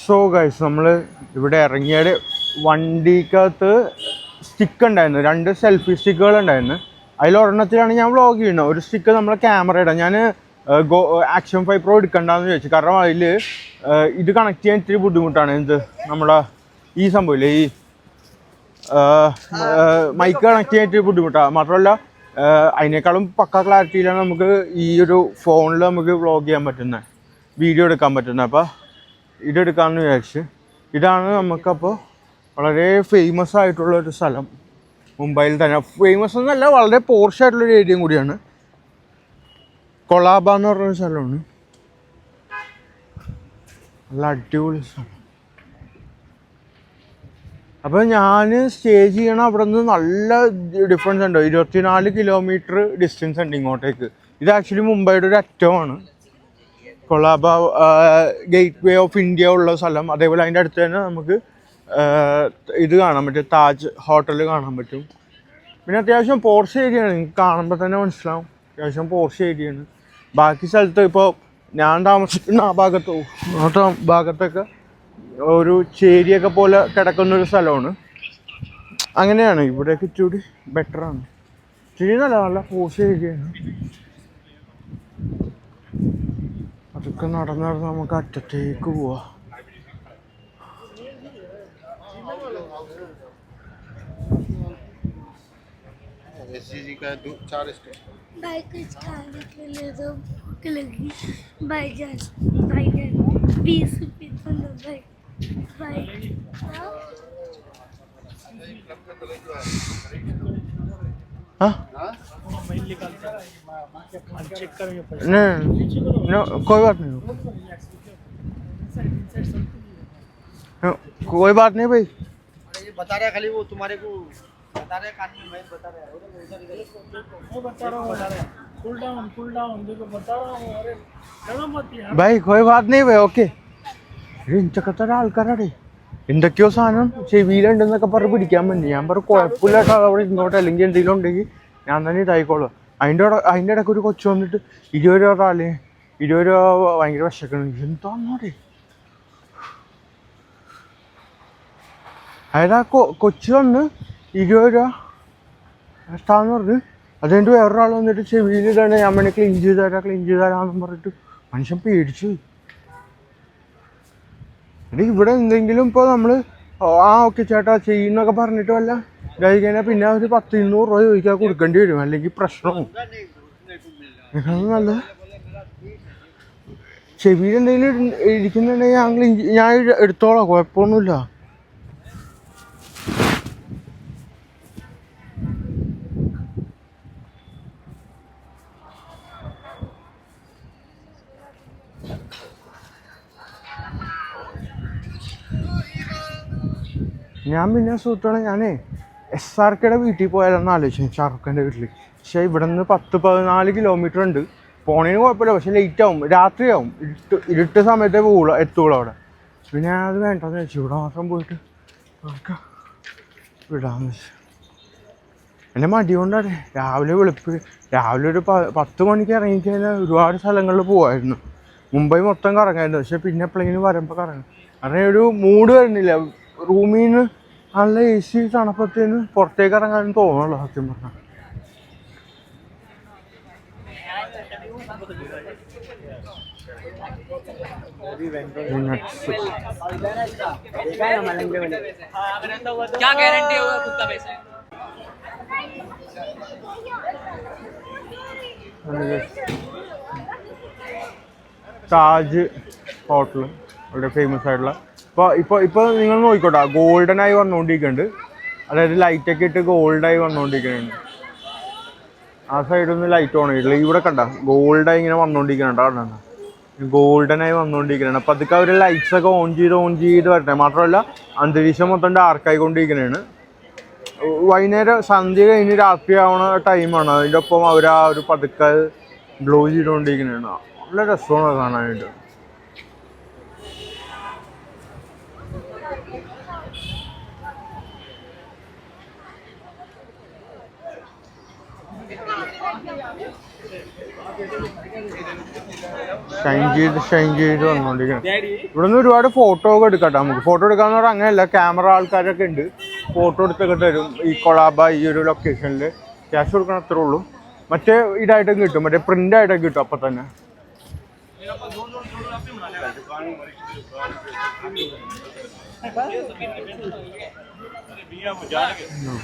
So guys നമ്മൾ ഇവിടെ ഇറങ്ങിയത് വണ്ടിക്കകത്ത് സ്റ്റിക്ക് ഉണ്ടായിരുന്നു, 2 സെൽഫി സ്റ്റിക്കുകൾ ഉണ്ടായിരുന്നു. അതിലൊരെണ്ണത്തിലാണ് ഞാൻ വ്ളോഗ് ചെയ്യുന്നത്. ഒരു സ്റ്റിക്ക് നമ്മളെ ക്യാമറ ഇടാം. ഞാൻ ആക്ഷൻ 5 Pro എടുക്കണ്ടെന്ന് ചോദിച്ചു. കാരണം അതിൽ ഇത് കണക്ട് ചെയ്യാൻ ഇത്തിരി ബുദ്ധിമുട്ടാണ്. എന്ത് നമ്മളെ ഈ സംഭവമില്ലേ, ഈ മൈക്ക് കണക്ട് ചെയ്യാൻ ഇത്തിരി ബുദ്ധിമുട്ടാണ്. മാത്രമല്ല അതിനേക്കാളും പക്ക ക്ലാരിറ്റിയിലാണ് നമുക്ക് ഈ ഒരു ഫോണിൽ നമുക്ക് വ്ളോഗ് ചെയ്യാൻ പറ്റുന്നത്, വീഡിയോ എടുക്കാൻ പറ്റുന്നത്. അപ്പോൾ ഇതെടുക്കാമെന്ന് വിചാരിച്ച്. ഇതാണ് നമുക്കപ്പോൾ വളരെ ഫേമസ് ആയിട്ടുള്ളൊരു സ്ഥലം മുംബൈയിൽ തന്നെ. ഫേമസ് എന്നല്ല, വളരെ പോർഷ് ആയിട്ടുള്ളൊരു ഏരിയയും കൂടിയാണ്. കൊളാബ എന്ന് പറഞ്ഞൊരു സ്ഥലമാണ്. നല്ല അടിപൊളി സ്ഥലം. അപ്പോൾ ഞാൻ സ്റ്റേ ചെയ്യണം അവിടെ നിന്ന് നല്ല ഡിഫറൻസ് ഉണ്ട്. 24 കിലോമീറ്റർ ഡിസ്റ്റൻസ് ഉണ്ട് ഇങ്ങോട്ടേക്ക്. ഇത് ആക്ച്വലി മുംബൈയുടെ ഒരു അറ്റമാണ് Colaba, gate way of India ഉള്ള സ്ഥലം. അതേപോലെ അതിൻ്റെ അടുത്ത് തന്നെ നമുക്ക് ഇത് കാണാൻ പറ്റും, താജ് ഹോട്ടൽ കാണാൻ പറ്റും. പിന്നെ അത്യാവശ്യം പോർഷ് ഏരിയയാണ്, നിങ്ങൾക്ക് കാണുമ്പോൾ തന്നെ മനസ്സിലാവും അത്യാവശ്യം പോർഷ് ഏരിയയാണ്. ബാക്കി സ്ഥലത്ത് ഇപ്പോൾ ഞാൻ താമസിക്കുന്ന ആ ഭാഗത്തൊക്കെ ഒരു ചേരിയൊക്കെ പോലെ കിടക്കുന്നൊരു സ്ഥലമാണ്. അങ്ങനെയാണ്. ഇവിടെയൊക്കെ ഇച്ചിരി ബെറ്ററാണ്. ഇച്ചിരി നല്ല പോർഷ് ഏരിയയാണ്. അതൊക്കെ നടന്ന് നമുക്ക് അറ്റത്തേക്ക് പോവാം. कोई बात नहीं, कोई बात नहीं भाई. बता रहा खाली वो तुम्हारे को बता रहे कान में मैं बता रहा मैं बता रहा हूँ कूल डाउन देखो बता रहा हूँ. अरे चलो मत यार भाई, कोई बात नहीं भाई. ഓക്കെ. ഇഞ്ചക്കത്തര ആൾക്കാരാടേ എന്തൊക്കെയോ സാധനം ചെവിയിലുണ്ടെന്നൊക്കെ പറഞ്ഞ് പിടിക്കാൻ പറ്റി. ഞാൻ പറഞ്ഞു കുഴപ്പമില്ലാട്ടോ, അവിടെ ഇങ്ങോട്ട് അല്ലെങ്കിൽ എന്തെങ്കിലും ഉണ്ടെങ്കിൽ ഞാൻ തന്നെ ഇതായിക്കോളാം. അതിൻ്റെ ഇടയ്ക്ക് ഒരു കൊച്ചു വന്നിട്ട് 20 രൂപ താലേ, 20 രൂപ ഭയങ്കര വിശക്കണം. എന്താന്നോടെ അതായത് കൊച്ചു വന്ന് 20 രൂപ ഇഷ്ടാന്ന് പറഞ്ഞ് അതുകൊണ്ട് വേറൊരാൾ വന്നിട്ട് ചെവിയിൽ ഇതാണ് ഞാൻ വേണേൽ ക്ലീൻ ചെയ്ത് തരാമെന്ന് പറഞ്ഞിട്ട് മനുഷ്യൻ പേടിച്ചു. എടി ഇവിടെ എന്തെങ്കിലും ഇപ്പോൾ നമ്മൾ ഓക്കെ ചേട്ടാ ചെയ്യുന്നൊക്കെ പറഞ്ഞിട്ട് വല്ല ഇതായി കഴിഞ്ഞാൽ പിന്നെ ഒരു 10-200 രൂപ ചോദിക്കാൻ കൊടുക്കേണ്ടി വരും, അല്ലെങ്കിൽ പ്രശ്നവും. നല്ല ചെവിയിൽ എന്തെങ്കിലും ഇരിക്കുന്നുണ്ടെങ്കിൽ ഞാൻ എടുത്തോളാം, കുഴപ്പമൊന്നുമില്ല. ഞാൻ പിന്നെ സുഹൃത്തുക്കളെ ഞാനേ SRKയുടെ വീട്ടിൽ പോയാലെന്ന് ആലോചിച്ചു, ഷാറുഖ് ഖാൻ്റെ വീട്ടിൽ. പക്ഷേ ഇവിടെ നിന്ന് 10-14 കിലോമീറ്റർ ഉണ്ട്. പോണേന് കുഴപ്പമില്ല, പക്ഷെ ലേറ്റ് ആവും, രാത്രിയാവും, ഇരുട്ട് സമയത്തേ എത്തുള്ളൂ അവിടെ. പിന്നെ അത് വേണ്ടെന്ന് വെച്ചു, ഇവിടെ മാത്രം പോയിട്ട് നമുക്ക് വിടാമെന്ന് വെച്ചു. എൻ്റെ മടി കൊണ്ടാണ്. രാവിലെ ഒരു 10 മണിക്ക് ഇറങ്ങിക്കഴിഞ്ഞാൽ ഒരുപാട് സ്ഥലങ്ങളിൽ പോകുമായിരുന്നു. മുംബൈ മൊത്തം കറങ്ങായിരുന്നു. പക്ഷെ പിന്നെ എപ്പോഴെങ്കിലും വരുമ്പോൾ കറങ്ങും. കാരണം ഒരു മൂഡ് വരുന്നില്ല. റൂമിൽ നിന്ന് നല്ല AC തണുപ്പത്തിന് പുറത്തേക്ക് ഇറങ്ങാനും തോന്നുള്ളൂ സത്യം പറഞ്ഞാൽ. താജ് ഹോട്ടൽ വളരെ ഫേമസ് ആയിട്ടുള്ള. ഇപ്പോൾ നിങ്ങൾ നോക്കിക്കോട്ടെ, ഗോൾഡനായി വന്നുകൊണ്ടിരിക്കുന്നുണ്ട്. അതായത് ലൈറ്റൊക്കെ ഇട്ട് ഗോൾഡായി വന്നുകൊണ്ടിരിക്കുന്നുണ്ട്. ആ സൈഡൊന്നും ലൈറ്റ് ഓൺ ചെയ്തിട്ടില്ല. ഇവിടെ കണ്ട ഗോൾഡായി ഇങ്ങനെ വന്നുകൊണ്ടിരിക്കുന്നുണ്ട്. അവിടെ ഗോൾഡനായി വന്നുകൊണ്ടിരിക്കുന്നുണ്ട്. അപ്പോൾ അതൊക്കെ അവർ ലൈറ്റ്സൊക്കെ ഓൺ ചെയ്ത് വരട്ടെ. മാത്രമല്ല അന്തരീക്ഷം മൊത്തം ഡാർക്കായിക്കൊണ്ടിരിക്കുന്നതാണ്. വൈകുന്നേരം സന്ധ്യ കഴിഞ്ഞ് രാത്രി ആവണ ടൈമാണ്. അതിൻ്റെ ഒപ്പം അവർ ആ ഒരു പതുക്കെ ഗ്ലോ ചെയ്തുകൊണ്ടിരിക്കുന്നതാണ്. നല്ല രസമാണ് കാണാനായിട്ട്. ഷൈൻ ചെയ്ത് വന്നുകൊണ്ടിരിക്കണം. ഇവിടെ നിന്ന് ഒരുപാട് ഫോട്ടോ ഒക്കെ എടുക്കട്ടെ നമുക്ക്. ഫോട്ടോ എടുക്കാന്ന് പറഞ്ഞാൽ അങ്ങനെയല്ല, ക്യാമറ ആൾക്കാരൊക്കെ ഉണ്ട്, ഫോട്ടോ എടുത്തൊക്കെ തരും. ഈ കൊളാബ ഈ ഒരു ലൊക്കേഷനിൽ ക്യാഷ് കൊടുക്കണം, അത്രേ ഉള്ളൂ. മറ്റേ ഇതായിട്ടൊക്കെ കിട്ടും, മറ്റേ പ്രിന്റ് ആയിട്ടൊക്കെ കിട്ടും അപ്പം തന്നെ.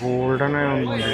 ഗോൾഡൻ ആയൊന്നുണ്ട്.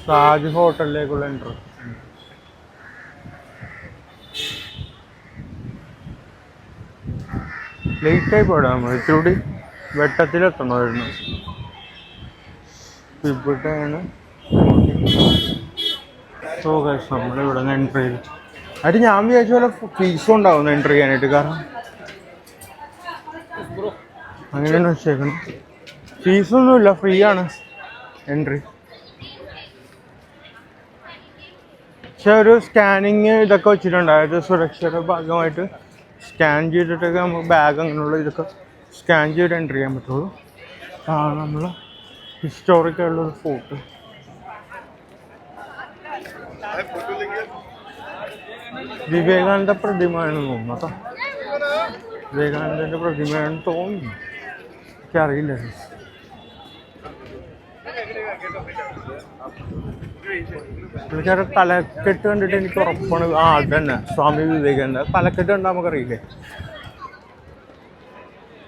താജ് ഹോട്ടലിലേക്കുള്ള എൻട്രി. ലേറ്റായി പോടാ, നമ്മൾ ഇത്തിരി വെട്ടത്തിലെത്തണമായിരുന്നു. ഇവിടെയാണ് നമ്മളിവിടെ നിന്ന് എൻട്രി ചെയ്ത്. അത് ഞാൻ വിചാരിച്ച പോലെ ഫീസും ഉണ്ടാവുന്നു എൻട്രി ചെയ്യാനായിട്ട്. കാരണം അങ്ങനെയാണ് വെച്ചേക്കണം, ഫീസൊന്നുമില്ല, ഫ്രീ ആണ് എൻട്രി. പക്ഷെ ഒരു സ്കാനിങ് ഇതൊക്കെ വെച്ചിട്ടുണ്ട്, അതായത് സുരക്ഷയുടെ ഭാഗമായിട്ട് സ്കാൻ ചെയ്തിട്ടൊക്കെ നമുക്ക് ബാഗ് അങ്ങനെയുള്ള ഇതൊക്കെ സ്കാൻ ചെയ്ത് എൻട്രി ചെയ്യാൻ പറ്റുള്ളൂ. നമ്മൾ ഹിസ്റ്റോറിക്കായിട്ടുള്ളൊരു ഫോട്ടോ. വിവേകാനന്ദ പ്രതിമയാണെന്ന് തോന്നുന്നു കേട്ടോ, വിവേകാനന്ദൻ്റെ പ്രതിമയാണെന്ന് തോന്നുന്നു, എനിക്കറിയില്ല. പുള്ളിക്കാരുടെ തലക്കെട്ട് കണ്ടിട്ട് എനിക്ക് ഉറപ്പാണ്. അത് തന്നെ സ്വാമി വിവേകാനന്ദ തലക്കെട്ട് കണ്ടാൽ നമുക്കറിയില്ലേ.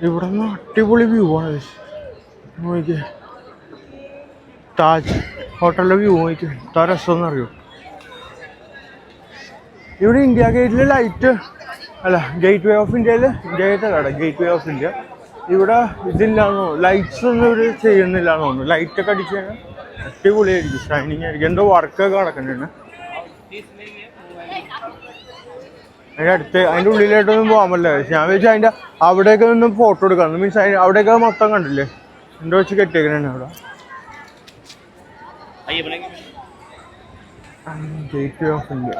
ഇവിടെ നിന്ന് അടിപൊളി വ്യൂ ആണ്. നോക്കിയേ, താജ് ഹോട്ടലിലെ വ്യൂ നോക്കിയേ, എന്താ രസമെന്ന് അറിയോ. ഇവിടെ ഇന്ത്യ ഗേറ്റിൽ ലൈറ്റ് അല്ല, ഗേറ്റ് വേ ഓഫ് ഇന്ത്യയിൽ, ഇന്ത്യ ഗേറ്റ് അല്ല, ഗേറ്റ് വേ ഓഫ് ഇന്ത്യ. ഇവിടെ ഇതില്ലാന്ന് തോന്നുന്നു, ലൈറ്റ്സ് ഒന്നും ഇവർ ചെയ്യുന്നില്ലാന്ന് തോന്നുന്നു. ലൈറ്റൊക്കെ അടിച്ച് കഴിഞ്ഞാൽ അടിപൊളിയായിരിക്കും, ഷൈനിങ് ആയിരിക്കും. എന്തോ വർക്കൊക്കെ നടക്കുന്നുണ്ട് അതിൻ്റെ അടുത്ത്. അതിൻ്റെ ഉള്ളിലായിട്ടൊന്നും പോകാൻ പറ്റില്ല. ഞാൻ വെച്ചാൽ അതിൻ്റെ അവിടെയൊക്കെ നിന്നും ഫോട്ടോ എടുക്കാം. മീൻസ് അവിടെയൊക്കെ മൊത്തം കണ്ടില്ലേ, എന്തോ വെച്ച് കെട്ടിയേക്കണേ അവിടെ. Gate way of India.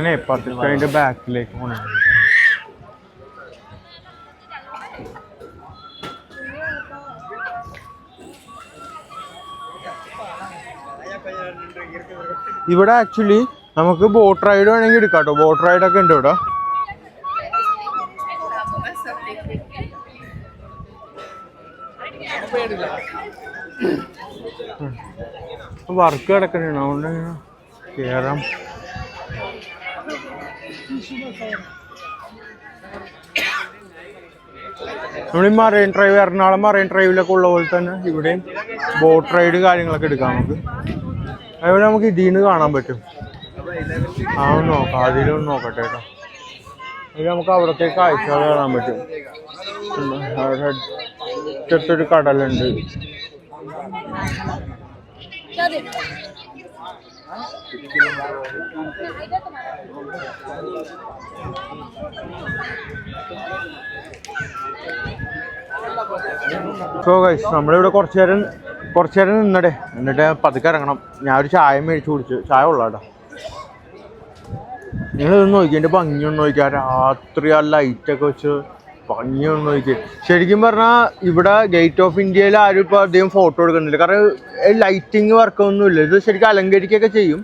അങ്ങനെ പതുക്കെ അതിൻ്റെ ബാക്കിലേക്ക് പോകണം. ഇവിടെ ആക്ച്വലി നമുക്ക് ബോട്ട് റൈഡ് വേണമെങ്കിൽ എടുക്കാം കേട്ടോ. ബോട്ട് റൈഡൊക്കെ ഉണ്ട് ഇവിടെ. വർക്ക് കിടക്കുന്നുണ്ട്, അതുകൊണ്ട് കയറാം. നമ്മൾ ഈ മറൈൻ ഡ്രൈവ്, എറണാകുളം മറൈൻ ഡ്രൈവിലൊക്കെ ഉള്ള പോലെ തന്നെ ഇവിടെയും ബോട്ട് റൈഡ് കാര്യങ്ങളൊക്കെ എടുക്കാം നമുക്ക്. അതുപോലെ നമുക്ക് ഇതിന്ന് കാണാൻ പറ്റും. അതൊന്ന് നോക്കാം, അതിലൊന്ന് നോക്കട്ടെ കേട്ടോ. അതിൽ നമുക്ക് അവിടത്തെ കാഴ്ചകൾ കാണാൻ പറ്റും. അവിടെ ചെറിയൊരു കടലുണ്ട്. സോ ഗൈസ് നമ്മളിവിടെ കുറച്ച് നേരം നിന്നടേ, എന്നിട്ട് പതുക്കെ ഇറങ്ങണം. ഞാൻ ഒരു ചായ മേടിച്ച് കുടിച്ചു. ചായ ഉള്ളാട്ടോ. നിങ്ങളിതൊന്ന് നോക്കി, എൻ്റെ ഭംഗിയൊന്ന് നോക്കിയാൽ രാത്രി ആ ലൈറ്റൊക്കെ വെച്ച് ഭംഗിയൊന്ന് നോക്കി. ശരിക്കും പറഞ്ഞാൽ ഇവിടെ ഗേറ്റ് ഓഫ് ഇന്ത്യയിൽ ആരും ഇപ്പോൾ അധികം ഫോട്ടോ എടുക്കുന്നില്ല. കാരണം ലൈറ്റിങ് വർക്കൊന്നുമില്ല. ഇത് ശരിക്കും അലങ്കരിക്കുകയൊക്കെ ചെയ്യും.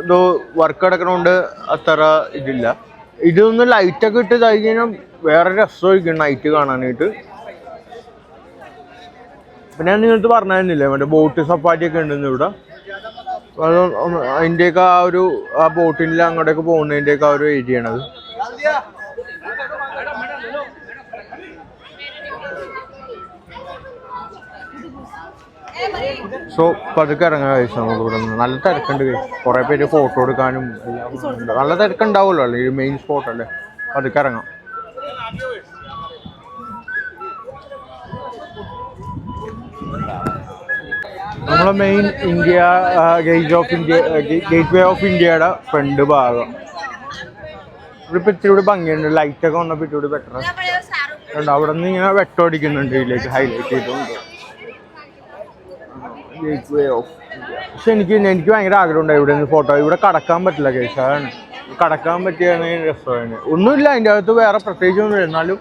എന്തോ വർക്ക് കിടക്കണോണ്ട് അത്ര ഇതില്ല. ഇതൊന്ന് ലൈറ്റൊക്കെ ഇട്ട് ഇതായി കഴിഞ്ഞാൽ വേറെ രസമായിരിക്കും നൈറ്റ് കാണാനായിട്ട്. പിന്നെ ഞാൻ നിങ്ങൾക്ക് പറഞ്ഞിരുന്നില്ലേ മറ്റേ ബോട്ട് സഫാരിയൊക്കെ ഉണ്ടെന്ന് ഇവിടെ. അത് അതിൻ്റെയൊക്കെ ആ ബോട്ടിൽ അങ്ങോട്ടേക്ക് പോകുന്നതിൻ്റെയൊക്കെ ആ ഒരു ഏരിയ ആണത്. സോ പതുക്കെ ഇറങ്ങാൻ കഴിച്ചു നമുക്ക് ഇവിടെ നിന്ന്. നല്ല തിരക്കുണ്ട്, കുറേ പേര് ഫോട്ടോ എടുക്കാനും എല്ലാം ഉണ്ട്. നല്ല തിരക്കുണ്ടാവുമല്ലോ അല്ലേ, ഈ മെയിൻ സ്പോട്ട് അല്ലേ. പതുക്കെ ഇറങ്ങാം. നമ്മളെ മെയിൻ ഗേറ്റ് വേ ഓഫ് ഇന്ത്യയുടെ ഫ്രണ്ട് ഭാഗം. ഇവിടെ ഇത്തിരി ഭംഗിയുണ്ട്. ലൈറ്റൊക്കെ വന്നപ്പോൾ ഇത്തിരി ബെറ്റർ ഉണ്ട്. അവിടെ നിന്ന് ഇങ്ങനെ വെട്ടമടിക്കുന്നുണ്ട് ഇതിലേക്ക് ഹൈലൈറ്റ് ചെയ്തിട്ടുണ്ട്. Gate way of India. പക്ഷെ എനിക്ക് ഭയങ്കര ആഗ്രഹമുണ്ടായി ഇവിടെ നിന്ന് ഫോട്ടോ. ഇവിടെ കടക്കാൻ പറ്റില്ല കേസ്, അതാണ്. കടക്കാൻ പറ്റിയാണ് രസമാണ്. ഒന്നുമില്ല അതിൻ്റെ അകത്ത്, വേറെ പ്രത്യേകിച്ചൊന്നുമില്ല. എന്നാലും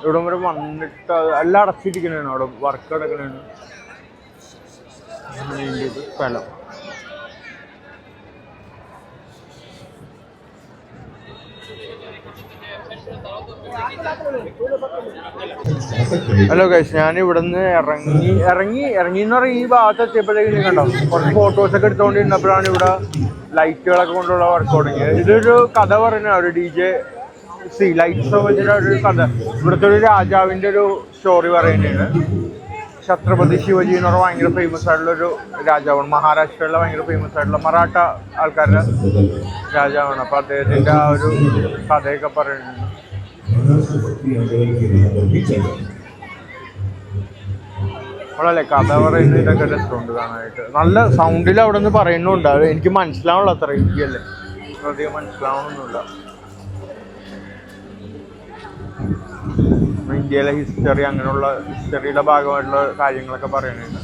ഇവിടെ വരെ വന്നിട്ട് എല്ലാം അടച്ചിരിക്കണേണ്. അവിടെ വർക്ക് കിടക്കണേണ്. സ്ഥലം ഹലോ ഗൈസ്, ഞാൻ ഇവിടുന്ന് ഇറങ്ങി എന്ന് പറഞ്ഞാൽ ഈ ഭാഗത്ത് എത്തിയപ്പോഴേക്കും കണ്ടോ കുറച്ച് ഫോട്ടോസൊക്കെ എടുത്തുകൊണ്ടിരുന്നപ്പോഴാണ് ഇവിടെ ലൈറ്റുകളൊക്കെ കൊണ്ടുള്ള വർക്ക് തുടങ്ങിയത്. ഇതൊരു കഥ പറയുന്ന ഒരു DJ ലൈറ്റ്സ് വെച്ചിട്ട് ഒരു കഥ. ഇവിടുത്തെ ഒരു രാജാവിൻ്റെ ഒരു സ്റ്റോറി പറയുന്നതാണ്. ഛത്രപതി ശിവജി എന്ന് പറഞ്ഞാൽ ഭയങ്കര ഫേമസ് ആയിട്ടുള്ളൊരു രാജാവാണ്. മഹാരാഷ്ട്രയിലെ ഭയങ്കര ഫേമസ് ആയിട്ടുള്ള മറാഠ ആൾക്കാരുടെ രാജാവാണ്. അപ്പോൾ അദ്ദേഹത്തിൻ്റെ ആ ഒരു കഥയൊക്കെ പറയുന്നുണ്ട്. അപ്പോഴല്ലേ കഥ പറയുന്നത്. ഇതൊക്കെ രസമുണ്ട് കാണാനായിട്ട്. നല്ല സൗണ്ടിൽ അവിടെ നിന്ന് പറയുന്നുണ്ട്. അത് എനിക്ക് മനസ്സിലാവുള്ള അത്ര ഹിന്ദിയല്ലേ, അധികം മനസ്സിലാവണമെന്നില്ല. ഇന്ത്യയിലെ ഹിസ്റ്ററി, അങ്ങനെയുള്ള ഹിസ്റ്ററിയുടെ ഭാഗമായിട്ടുള്ള കാര്യങ്ങളൊക്കെ പറയുന്നുണ്ട്.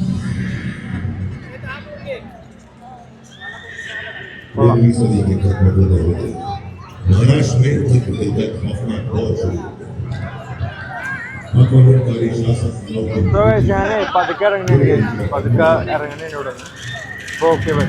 ഞാൻ പതുക്കെ ഇറങ്ങണേ ഇവിടെ. Okay bye.